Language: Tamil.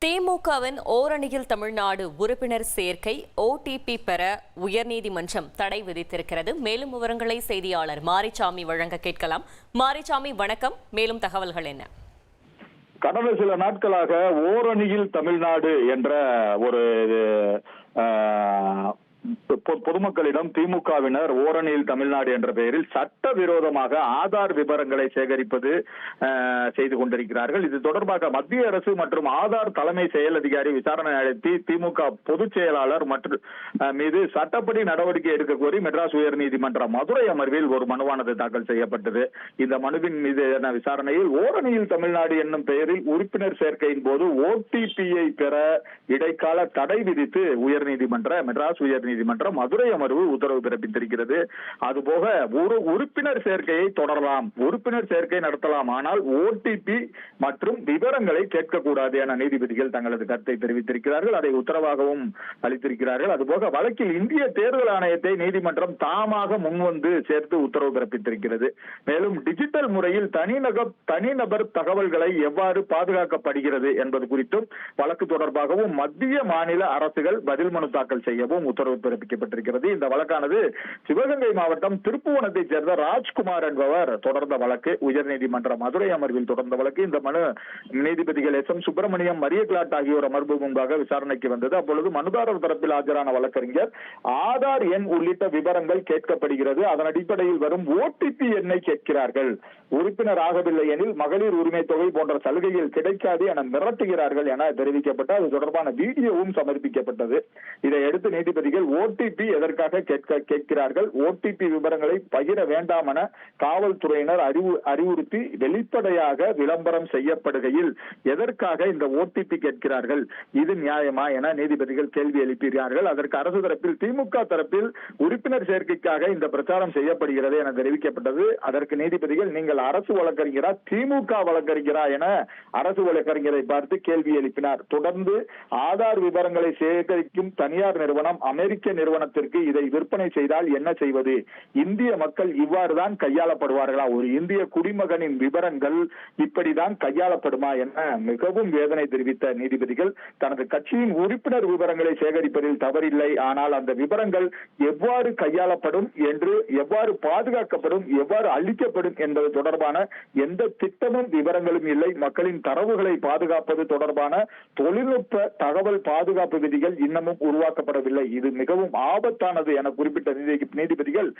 திமுகவின் ஓரணியில் தமிழ்நாடு உறுப்பினர் சேர்க்கை ஓடிபி பெற உயர்நீதிமன்றம் தடை விதித்திருக்கிறது. மேலும் விவரங்களை செய்தியாளர் மாரிசாமி வழங்க கேட்கலாம். மாரிசாமி, வணக்கம். மேலும் தகவல்கள் என்ன? கடந்த சில நாட்களாக ஓரணியில் தமிழ்நாடு என்ற ஒரு பொதுமக்களிடம் திமுகவினர் ஓரணியில் தமிழ்நாடு என்ற பெயரில் சட்டவிரோதமாக ஆதார் விவரங்களை சேகரிப்பது செய்து கொண்டிருக்கிறார்கள். இது தொடர்பாக மத்திய அரசு மற்றும் ஆதார் தலைமை செயல் அதிகாரி விசாரணை நடத்தி திமுக பொதுச் செயலாளர் மற்றும் மீது சட்டப்படி நடவடிக்கை எடுக்க கோரி மெட்ராஸ் உயர்நீதிமன்ற மதுரை அமர்வில் ஒரு மனுவானது தாக்கல் செய்யப்பட்டது. இந்த மனுவின் மீதான விசாரணையில் ஓரணியில் தமிழ்நாடு என்னும் பெயரில் உறுப்பினர் சேர்க்கையின் போது ஓடிபியை பெற இடைக்கால தடை விதித்து மெட்ராஸ் உயர்நீதிமன்ற மதுரை அமர்வு உத்தரவு பிறப்பித்திருக்கிறது. அதுபோக ஒரு உறுப்பினர் சேர்க்கையை தொடரலாம், உறுப்பினர் சேர்க்கை நடத்தலாம், ஆனால் ஓடிபி மற்றும் விவரங்களை கேட்கக்கூடாது என நீதிபதிகள் தங்களது கருத்தை தெரிவித்திருக்கிறார்கள். அதை உத்தரவாகவும் அளித்திருக்கிறார்கள். அதுபோக வழக்கில் இந்திய தேர்தல் ஆணையத்தை நீதிமன்றம் தாமாக முன்வந்து சேர்த்து உத்தரவு பிறப்பித்திருக்கிறது. மேலும் டிஜிட்டல் முறையில் தனிநபர் தகவல்களை எவ்வாறு பாதுகாக்கப்படுகிறது என்பது குறித்தும் வழக்கு தொடர்பாகவும் மத்திய மாநில அரசுகள் பதில் மனு தாக்கல் செய்யவும் உத்தரவு பிறப்பிக்கப்பட்டிருக்கிறது. இந்த வழக்கானது சிவகங்கை மாவட்டம் திருப்புவனத்தைச் சேர்ந்த ராஜ்குமார் என்பவர் தொடர்ந்த வழக்கு. உயர்நீதிமன்ற மதுரை அமர்வில் தொடர்ந்த வழக்கு. இந்த மனு நீதிபதிகள் எஸ். எம். சுப்பிரமணியம், மரிய கிளாட் ஆகியோர் அமர்வு முன்பாக விசாரணைக்கு வந்தது. அப்பொழுது மனுதாரர் தரப்பில் ஆஜரான வழக்கறிஞர் ஆதார் எண் உள்ளிட்ட விவரங்கள் கேட்கப்படுகிறது, அதன் அடிப்படையில் வரும் ஓடிபி எண்ணை கேட்கிறார்கள், உறுப்பினர் ஆகவில்லை எனில் மகளிர் உரிமை தொகை போன்ற சலுகைகள் கிடைக்காது என மிரட்டுகிறார்கள் என தெரிவிக்கப்பட்டு அது தொடர்பான வீடியோவும் சமர்ப்பிக்கப்பட்டது. இதையடுத்து நீதிபதிகள் ஓடிபி எதற்காக கேட்கிறார்கள், ஓடிபி விவரங்களை பகிர வேண்டாம் என காவல்துறையினர் அறிவுறுத்தி வெளிப்படையாக விளம்பரம் செய்யப்படுகையில் எதற்காக இந்த ஓடிபி கேட்கிறார்கள், இது நியாயமா என நீதிபதிகள் கேள்வி எழுப்பினார்கள். அதற்கு அரசு தரப்பில் திமுக தரப்பில் உறுப்பினர் சேர்க்கைக்காக இந்த பிரச்சாரம் செய்யப்படுகிறது என தெரிவிக்கப்பட்டது. அதற்கு நீதிபதிகள் நீங்கள் அரசு வழக்கறிஞரா திமுக வழக்கறிஞரா என அரசு வழக்கறிஞரை பார்த்து கேள்வி எழுப்பினார். தொடர்ந்து ஆதார் விவரங்களை சேகரிக்கும் தனியார் நிறுவனம் அமெரிக்க நிறுவனத்திற்கு இதை விற்பனை செய்தால் என்ன செய்வது, இந்திய மக்கள் இவ்வாறுதான் கையாளப்படுவார்களா, ஒரு இந்திய குடிமகனின் விவரங்கள் இப்படிதான் கையாளப்படுமா என மிகவும் வேதனை தெரிவித்த நீதிபதிகள் தனது கட்சியின் உறுப்பினர் விவரங்களை சேகரிப்பதில் தவறில்லை, ஆனால் அந்த விவரங்கள் எவ்வாறு கையாளப்படும் என்று, எவ்வாறு பாதுகாக்கப்படும், எவ்வாறு அளிக்கப்படும் என்பது தொடர்பான எந்த திட்டமும் விவரங்களும் இல்லை, மக்களின் தரவுகளை பாதுகாப்பது தொடர்பான தொழில்நுட்ப தகவல் பாதுகாப்பு விதிகள் இன்னமும் உருவாக்கப்படவில்லை, இது மிகவும் ஆபத்தானது என குறிப்பிட்ட நீதிபதிகள்